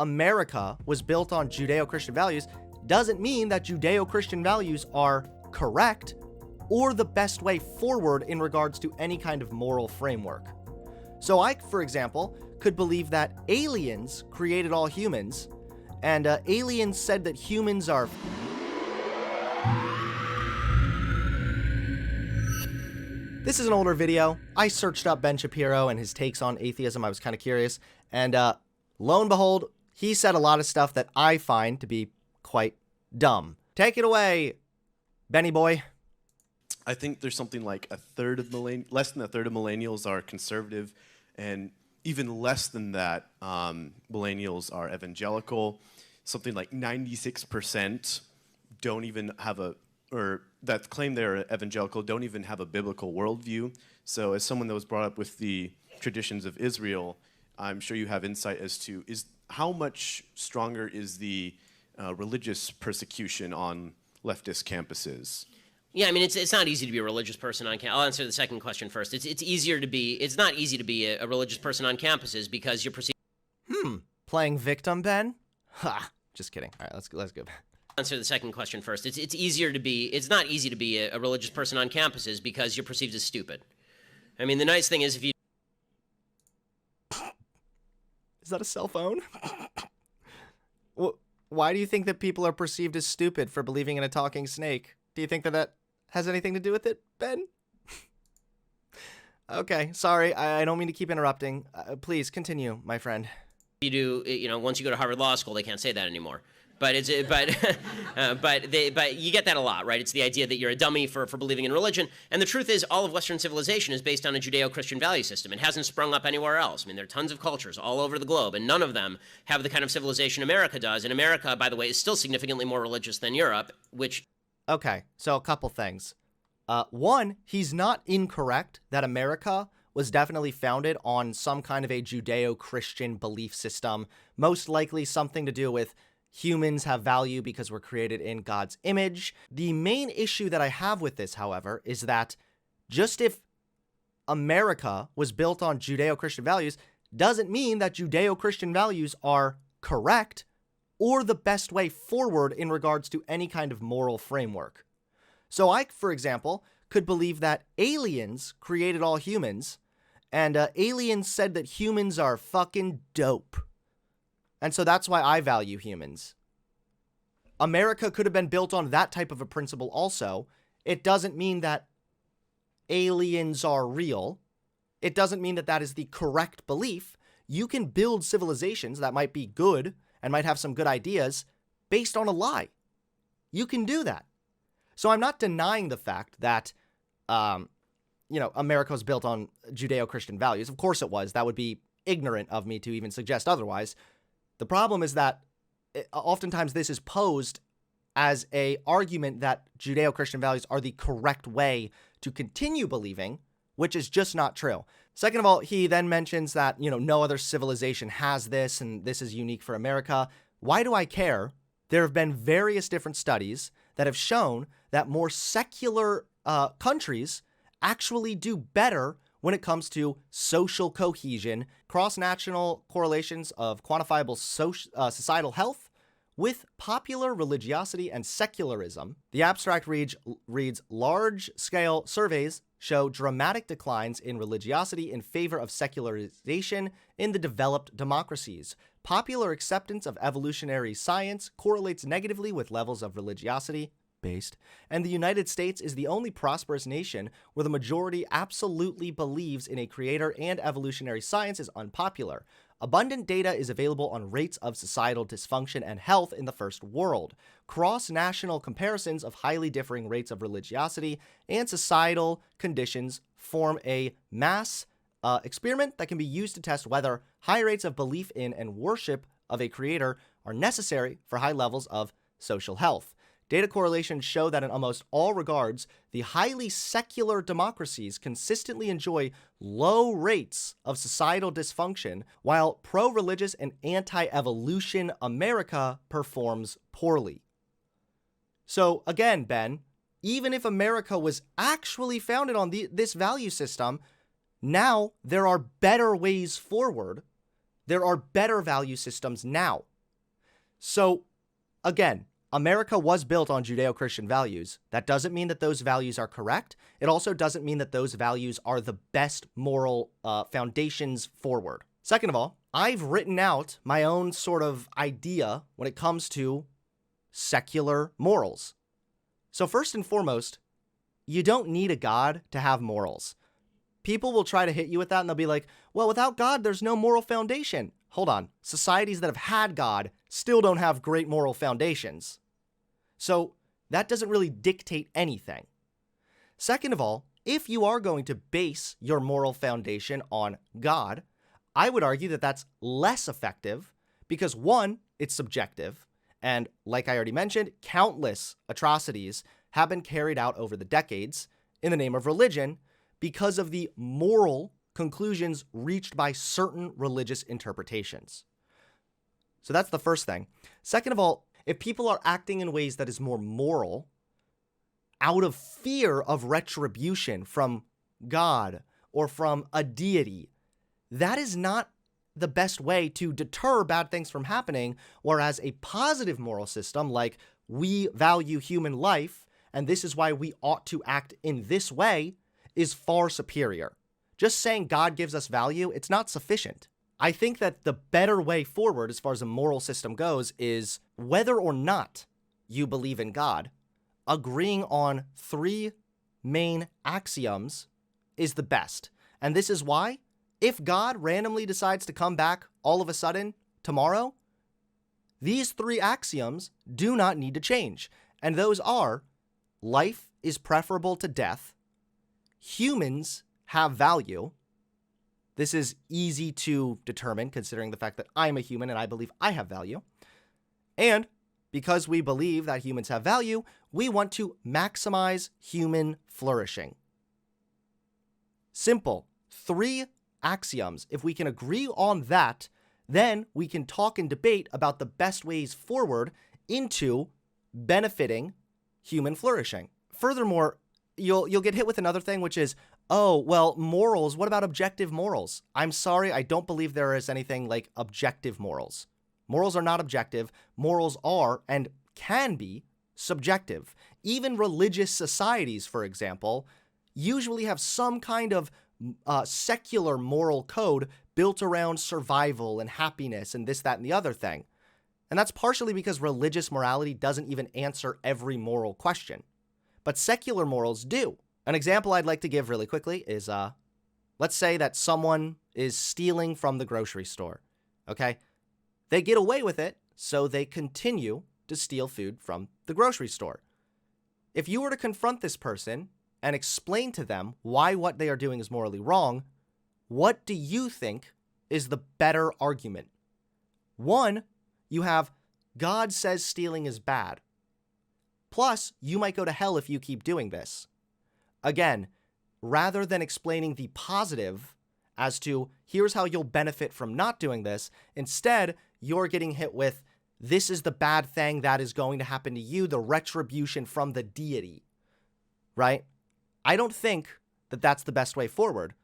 America was built on Judeo-Christian values doesn't mean that Judeo-Christian values are correct or the best way forward in regards to any kind of moral framework. So I, for example, could believe that aliens created all humans, and aliens said that humans are... This is an older video. I searched up Ben Shapiro and his takes on atheism. I was kind of curious, and lo and behold, he said a lot of stuff that I find to be quite dumb. Take it away, Benny boy. I think there's something like less than a third of millennials are conservative, and even less than that, millennials are evangelical. Something like 96% don't even have that claim they're evangelical don't even have a biblical worldview. So as someone that was brought up with the traditions of Israel, I'm sure you have insight as to how much stronger is the religious persecution on leftist campuses? Yeah, I mean, it's not easy to be a religious person on campus. I'll answer the second question first. It's not easy to be a religious person on campuses because you're perceived. Playing victim, Ben? Ha! Just kidding. All right, let's go. Answer the second question first. It's not easy to be a religious person on campuses because you're perceived as stupid. I mean, the nice thing is if you... Is that a cell phone? Why do you think that people are perceived as stupid for believing in a talking snake? Do you think that has anything to do with it, Ben? Okay, sorry, I don't mean to keep interrupting. Please continue, my friend. You do, once you go to Harvard Law School, they can't say that anymore. But but you get that a lot, right? It's the idea that you're a dummy for believing in religion. And the truth is, all of Western civilization is based on a Judeo-Christian value system. It hasn't sprung up anywhere else. I mean, there are tons of cultures all over the globe, and none of them have the kind of civilization America does. And America, by the way, is still significantly more religious than Europe, which... Okay, so a couple things. One, he's not incorrect that America was definitely founded on some kind of a Judeo-Christian belief system, most likely something to do with humans have value because we're created in God's image. The main issue that I have with this, however, is that just if America was built on Judeo-Christian values doesn't mean that Judeo-Christian values are correct or the best way forward in regards to any kind of moral framework. So I, for example, could believe that aliens created all humans, and aliens said that humans are fucking dope. And so that's why I value humans. America could have been built on that type of a principle also. It doesn't mean that aliens are real. It doesn't mean that that is the correct belief. You can build civilizations that might be good and might have some good ideas based on a lie. You can do that. So I'm not denying the fact that, America was built on Judeo-Christian values. Of course it was. That would be ignorant of me to even suggest otherwise. The problem is that oftentimes this is posed as an argument that Judeo-Christian values are the correct way to continue believing, which is just not true. Second of all, he then mentions that, no other civilization has this, and this is unique for America. Why do I care? There have been various different studies that have shown that more secular countries actually do better when it comes to social cohesion, cross-national correlations of quantifiable societal health with popular religiosity and secularism. The abstract reads large-scale surveys show dramatic declines in religiosity in favor of secularization in the developed democracies. Popular acceptance of evolutionary science correlates negatively with levels of religiosity based, and the United States is the only prosperous nation where the majority absolutely believes in a creator and evolutionary science is unpopular. Abundant data is available on rates of societal dysfunction and health in the first world. Cross-national comparisons of highly differing rates of religiosity and societal conditions form a mass experiment that can be used to test whether high rates of belief in and worship of a creator are necessary for high levels of social health. Data correlations show that in almost all regards, the highly secular democracies consistently enjoy low rates of societal dysfunction, while pro-religious and anti-evolution America performs poorly. So again, Ben, even if America was actually founded on this value system, now there are better ways forward. There are better value systems now. So, again, America was built on Judeo-Christian values. That doesn't mean that those values are correct. It also doesn't mean that those values are the best moral foundations forward. Second of all, I've written out my own sort of idea when it comes to secular morals. So first and foremost, you don't need a God to have morals. People will try to hit you with that and they'll be like, well, without God, there's no moral foundation. Hold on. Societies that have had God still don't have great moral foundations. So that doesn't really dictate anything. Second of all, if you are going to base your moral foundation on God, I would argue that that's less effective because one, it's subjective. And like I already mentioned, countless atrocities have been carried out over the decades in the name of religion because of the moral conclusions reached by certain religious interpretations. So that's the first thing. Second of all, if people are acting in ways that is more moral, out of fear of retribution from God or from a deity, that is not the best way to deter bad things from happening, whereas a positive moral system, like we value human life, and this is why we ought to act in this way, is far superior. Just saying God gives us value, it's not sufficient. I think that the better way forward as far as a moral system goes is whether or not you believe in God, agreeing on 3 main axioms is the best. And this is why, if God randomly decides to come back all of a sudden tomorrow, these 3 axioms do not need to change. And those are, life is preferable to death, humans have value. This is easy to determine considering the fact that I'm a human and I believe I have value. And because we believe that humans have value, we want to maximize human flourishing. Simple. 3 axioms. If we can agree on that, then we can talk and debate about the best ways forward into benefiting human flourishing. Furthermore, you'll get hit with another thing, which is, oh, well, morals, what about objective morals? I'm sorry, I don't believe there is anything like objective morals. Morals are not objective. Morals are and can be subjective. Even religious societies, for example, usually have some kind of secular moral code built around survival and happiness and this, that, and the other thing. And that's partially because religious morality doesn't even answer every moral question. But secular morals do. An example I'd like to give really quickly is, let's say that someone is stealing from the grocery store, okay? They get away with it, so they continue to steal food from the grocery store. If you were to confront this person and explain to them why what they are doing is morally wrong, what do you think is the better argument? One, you have God says stealing is bad. Plus, you might go to hell if you keep doing this. Again, rather than explaining the positive as to here's how you'll benefit from not doing this, instead, you're getting hit with this is the bad thing that is going to happen to you, the retribution from the deity, right? I don't think that that's the best way forward.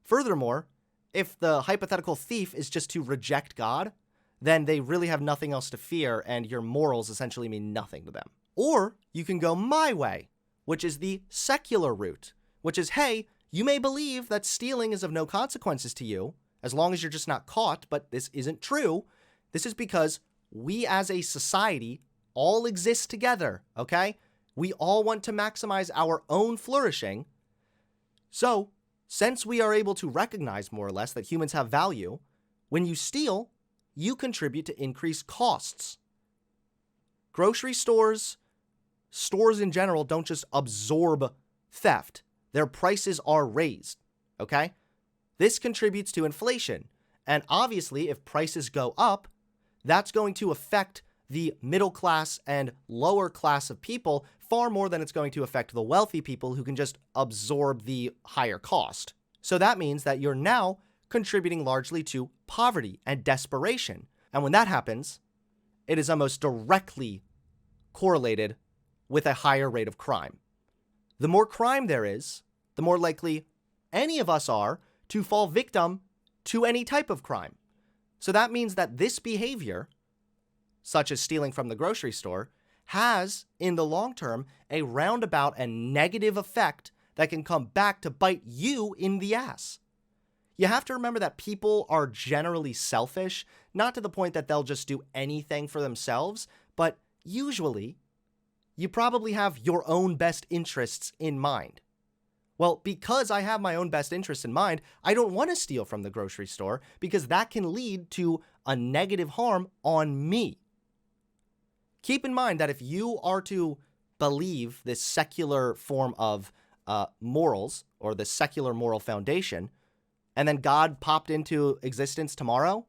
Furthermore, if the hypothetical thief is just to reject God, then they really have nothing else to fear and your morals essentially mean nothing to them. Or you can go my way, which is the secular route, which is, hey, you may believe that stealing is of no consequences to you, as long as you're just not caught, but this isn't true. This is because we as a society all exist together, okay? We all want to maximize our own flourishing. So, since we are able to recognize more or less that humans have value, when you steal, you contribute to increased costs. Grocery stores in general don't just absorb theft. Their prices are raised, okay? This contributes to inflation. And obviously, if prices go up, that's going to affect the middle class and lower class of people far more than it's going to affect the wealthy people who can just absorb the higher cost. So that means that you're now contributing largely to poverty and desperation. And when that happens, it is almost directly correlated with a higher rate of crime. The more crime there is, the more likely any of us are to fall victim to any type of crime. So that means that this behavior such as stealing from the grocery store, has, in the long term, a roundabout and negative effect that can come back to bite you in the ass. You have to remember that people are generally selfish, not to the point that they'll just do anything for themselves, but usually, you probably have your own best interests in mind. Well, because I have my own best interests in mind, I don't want to steal from the grocery store because that can lead to a negative harm on me. Keep in mind that if you are to believe this secular form of morals or the secular moral foundation, and then God popped into existence tomorrow,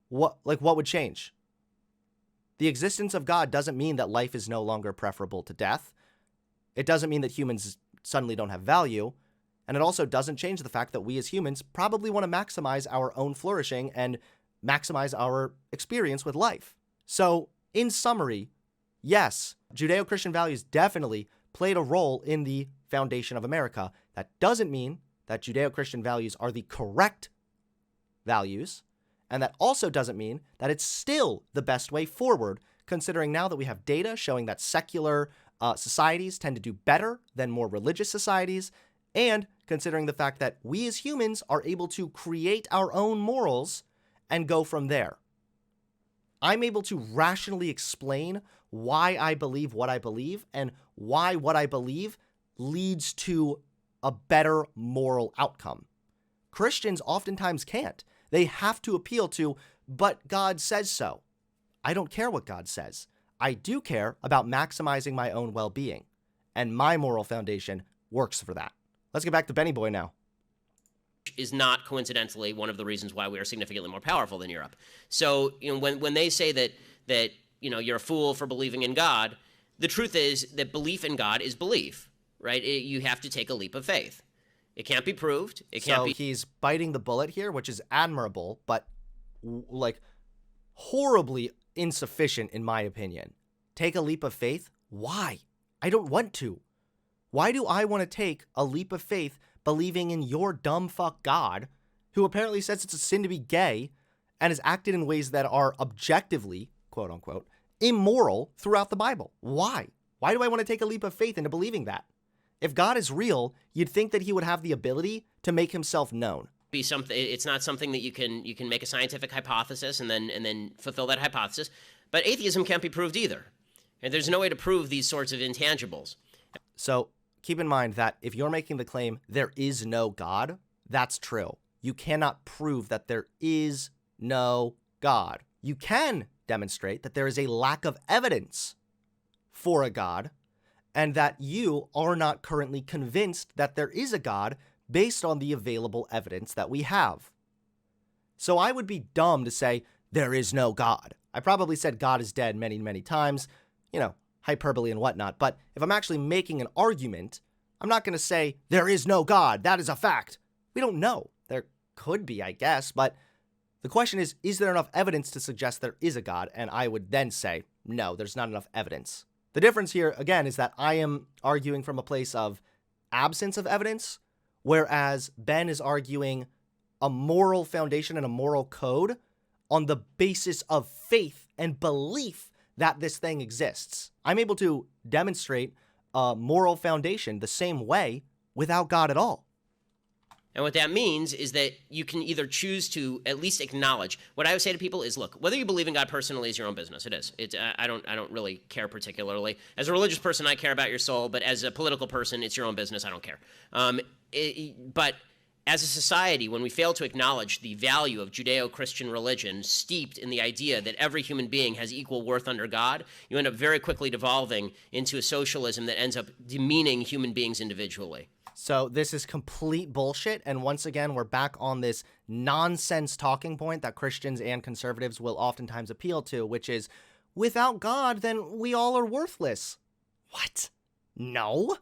what would change? The existence of God doesn't mean that life is no longer preferable to death. It doesn't mean that humans suddenly don't have value. And it also doesn't change the fact that we as humans probably want to maximize our own flourishing and maximize our experience with life. So, in summary, yes, Judeo-Christian values definitely played a role in the foundation of America. That doesn't mean that Judeo-Christian values are the correct values. And that also doesn't mean that it's still the best way forward, considering now that we have data showing that secular societies tend to do better than more religious societies, and considering the fact that we as humans are able to create our own morals and go from there. I'm able to rationally explain why I believe what I believe and why what I believe leads to a better moral outcome. Christians oftentimes can't. They have to appeal to, but God says so. I don't care what God says. I do care about maximizing my own well-being, and my moral foundation works for that. Let's get back to Benny Boy now. Is not coincidentally one of the reasons why we are significantly more powerful than Europe. So, when they say that you're a fool for believing in God, the truth is that belief in God is belief, right? You have to take a leap of faith. It can't be proved. So he's biting the bullet here, which is admirable, but horribly insufficient in my opinion. Take a leap of faith? Why? I don't want to. Why do I want to take a leap of faith believing in your dumb fuck God, who apparently says it's a sin to be gay and has acted in ways that are objectively, quote unquote, immoral throughout the Bible? Why? Why do I want to take a leap of faith into believing that? If God is real, you'd think that he would have the ability to make himself known. It's not something that you can make a scientific hypothesis and then fulfill that hypothesis. But atheism can't be proved either. And there's no way to prove these sorts of intangibles. So keep in mind that if you're making the claim there is no God, that's true. You cannot prove that there is no God. You can demonstrate that there is a lack of evidence for a God, and that you are not currently convinced that there is a God based on the available evidence that we have. So I would be dumb to say, there is no God. I probably said God is dead many, many times, hyperbole and whatnot, but if I'm actually making an argument, I'm not going to say, there is no God, that is a fact. We don't know. There could be, I guess, but the question is there enough evidence to suggest there is a God? And I would then say, no, there's not enough evidence. The difference here, again, is that I am arguing from a place of absence of evidence, whereas Ben is arguing a moral foundation and a moral code on the basis of faith and belief that this thing exists. I'm able to demonstrate a moral foundation the same way without God at all. And what that means is that you can either choose to at least acknowledge. What I would say to people is, look, whether you believe in God personally is your own business. It is. I don't really care particularly. As a religious person, I care about your soul, but as a political person, it's your own business. I don't care. But as a society, when we fail to acknowledge the value of Judeo-Christian religion steeped in the idea that every human being has equal worth under God, you end up very quickly devolving into a socialism that ends up demeaning human beings individually. So this is complete bullshit, and once again, we're back on this nonsense talking point that Christians and conservatives will oftentimes appeal to, which is, without God, then we all are worthless. What? No.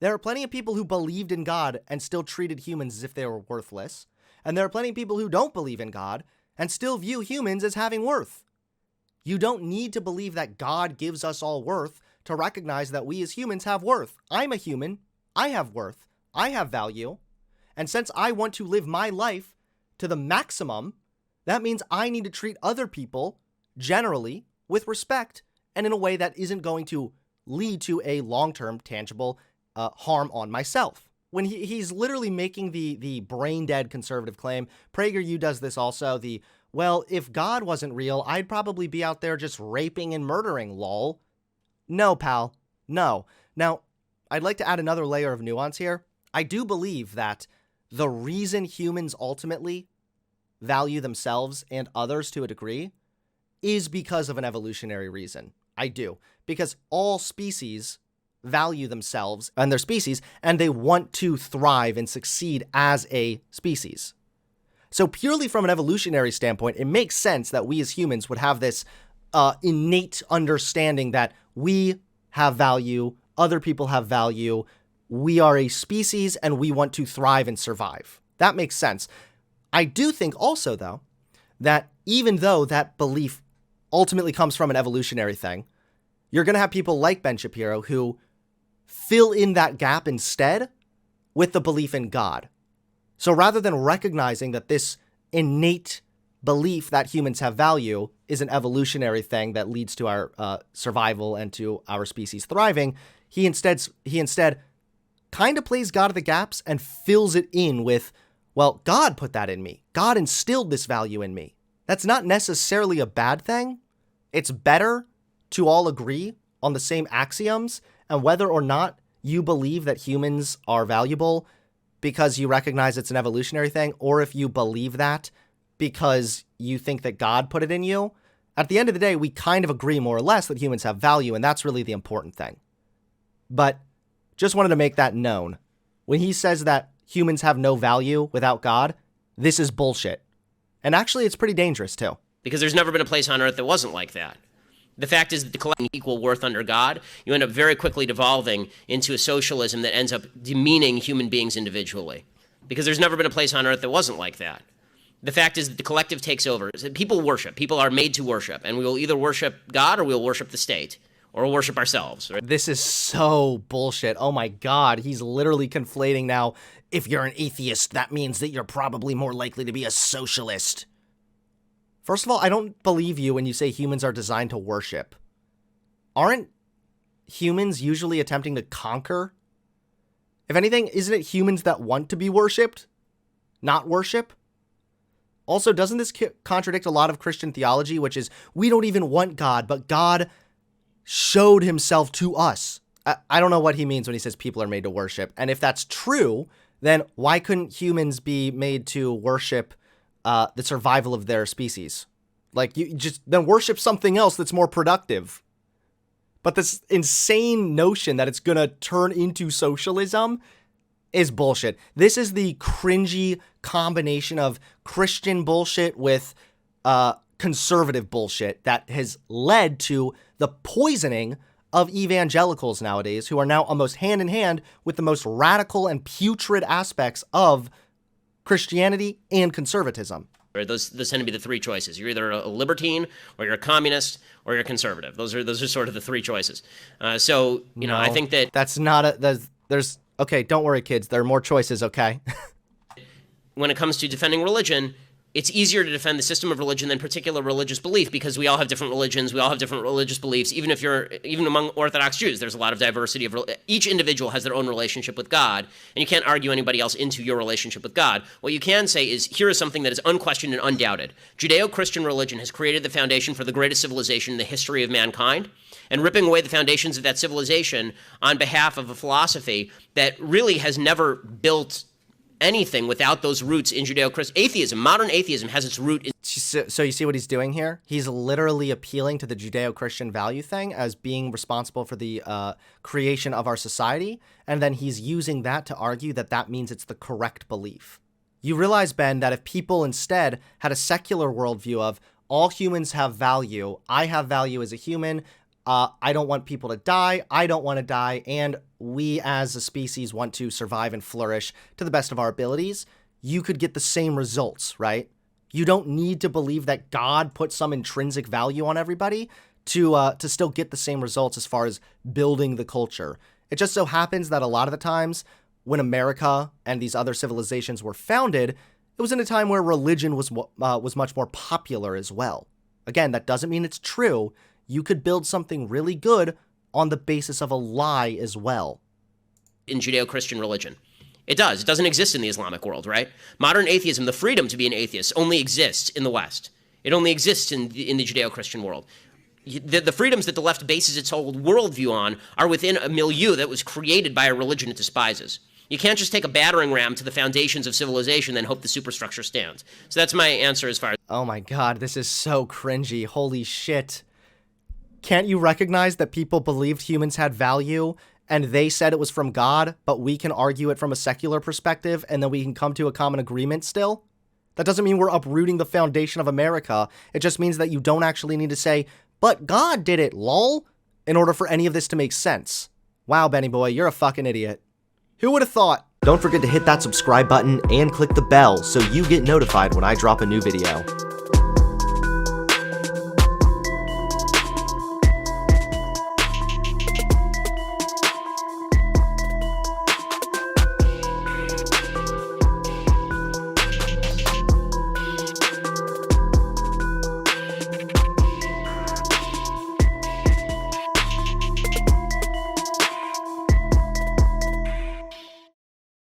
There are plenty of people who believed in God and still treated humans as if they were worthless, and there are plenty of people who don't believe in God and still view humans as having worth. You don't need to believe that God gives us all worth to recognize that we as humans have worth. I'm a human. I have worth. I have value, and since I want to live my life to the maximum, that means I need to treat other people generally with respect and in a way that isn't going to lead to a long-term tangible harm on myself. When he's literally making the brain-dead conservative claim, PragerU does this also, well, if God wasn't real, I'd probably be out there just raping and murdering, lol. No, pal, no. Now, I'd like to add another layer of nuance here. I do believe that the reason humans ultimately value themselves and others to a degree is because of an evolutionary reason. I do. Because all species value themselves and their species, and they want to thrive and succeed as a species. So purely from an evolutionary standpoint, it makes sense that we as humans would have this innate understanding that we have value, other people have value, we are a species, and we want to thrive and survive. That makes sense. I do think also, though, that even though that belief ultimately comes from an evolutionary thing, you're going to have people like Ben Shapiro who fill in that gap instead with the belief in God. So rather than recognizing that this innate belief that humans have value is an evolutionary thing that leads to our survival and to our species thriving, he instead kind of plays God of the gaps and fills it in with, well, God put that in me. God instilled this value in me. That's not necessarily a bad thing. It's better to all agree on the same axioms, and whether or not you believe that humans are valuable because you recognize it's an evolutionary thing, or if you believe that because you think that God put it in you, at the end of the day, we kind of agree more or less that humans have value, and that's really the important thing. But just wanted to make that known. When he says that humans have no value without God, this is bullshit. And actually, it's pretty dangerous, too. Because there's never been a place on earth that wasn't like that. The fact is that the collective equal worth under God, you end up very quickly devolving into a socialism that ends up demeaning human beings individually. Because there's never been a place on earth that wasn't like that. The fact is that the collective takes over. People worship. People are made to worship. And we will either worship God or we'll worship the state. Or we'll worship ourselves. Right? This is so bullshit. Oh my God. He's literally conflating now. If you're an atheist, that means that you're probably more likely to be a socialist. First of all, I don't believe you when you say humans are designed to worship. Aren't humans usually attempting to conquer? If anything, isn't it humans that want to be worshipped, not worship? Also, doesn't this contradict a lot of Christian theology, which is we don't even want God, but God showed himself to us? I don't know what he means when he says people are made to worship. And if that's true, then why couldn't humans be made to worship the survival of their species? Like, you just then worship something else that's more productive. But this insane notion that it's going to turn into socialism is bullshit. This is the cringy combination of Christian bullshit with conservative bullshit that has led to the poisoning of evangelicals nowadays, who are now almost hand in hand with the most radical and putrid aspects of Christianity and conservatism. Those tend to be the three choices. You're either a libertine, or you're a communist, or you're a conservative. Those are sort of the three choices. So No, I think that that's not there's okay. Don't worry, kids. There are more choices. Okay. when it comes to defending religion, it's easier to defend the system of religion than particular religious belief, because we all have different religions, we all have different religious beliefs. Even among Orthodox Jews, there's a lot of diversity of each individual has their own relationship with God, and you can't argue anybody else into your relationship with God. What you can say is, here is something that is unquestioned and undoubted. Judeo-Christian religion has created the foundation for the greatest civilization in the history of mankind, and ripping away the foundations of that civilization on behalf of a philosophy that really has never built anything without those roots in Judeo-Christian atheism. Modern atheism has its root in... So you see what he's doing here? He's literally appealing to the Judeo-Christian value thing as being responsible for the creation of our society, and then he's using that to argue that that means it's the correct belief. You realize, Ben, that if people instead had a secular worldview of all humans have value, I have value as a human, I don't want people to die, I don't want to die, and we as a species want to survive and flourish to the best of our abilities, you could get the same results, right? You don't need to believe that God put some intrinsic value on everybody to still get the same results as far as building the culture. It just so happens that a lot of the times when America and these other civilizations were founded, it was in a time where religion was much more popular as well. Again, that doesn't mean it's true. You could build something really good on the basis of a lie as well. In Judeo-Christian religion. It does. It doesn't exist in the Islamic world, right? Modern atheism, the freedom to be an atheist, only exists in the West. It only exists in the Judeo-Christian world. The freedoms that the left bases its whole worldview on are within a milieu that was created by a religion it despises. You can't just take a battering ram to the foundations of civilization and hope the superstructure stands. So that's my answer as far as... Oh my god, this is so cringy. Holy shit. Can't you recognize that people believed humans had value and they said it was from God, but we can argue it from a secular perspective and then we can come to a common agreement still? That doesn't mean we're uprooting the foundation of America. It just means that you don't actually need to say, but God did it, lol, in order for any of this to make sense. Wow, Benny boy, you're a fucking idiot. Who would have thought? Don't forget to hit that subscribe button and click the bell so you get notified when I drop a new video.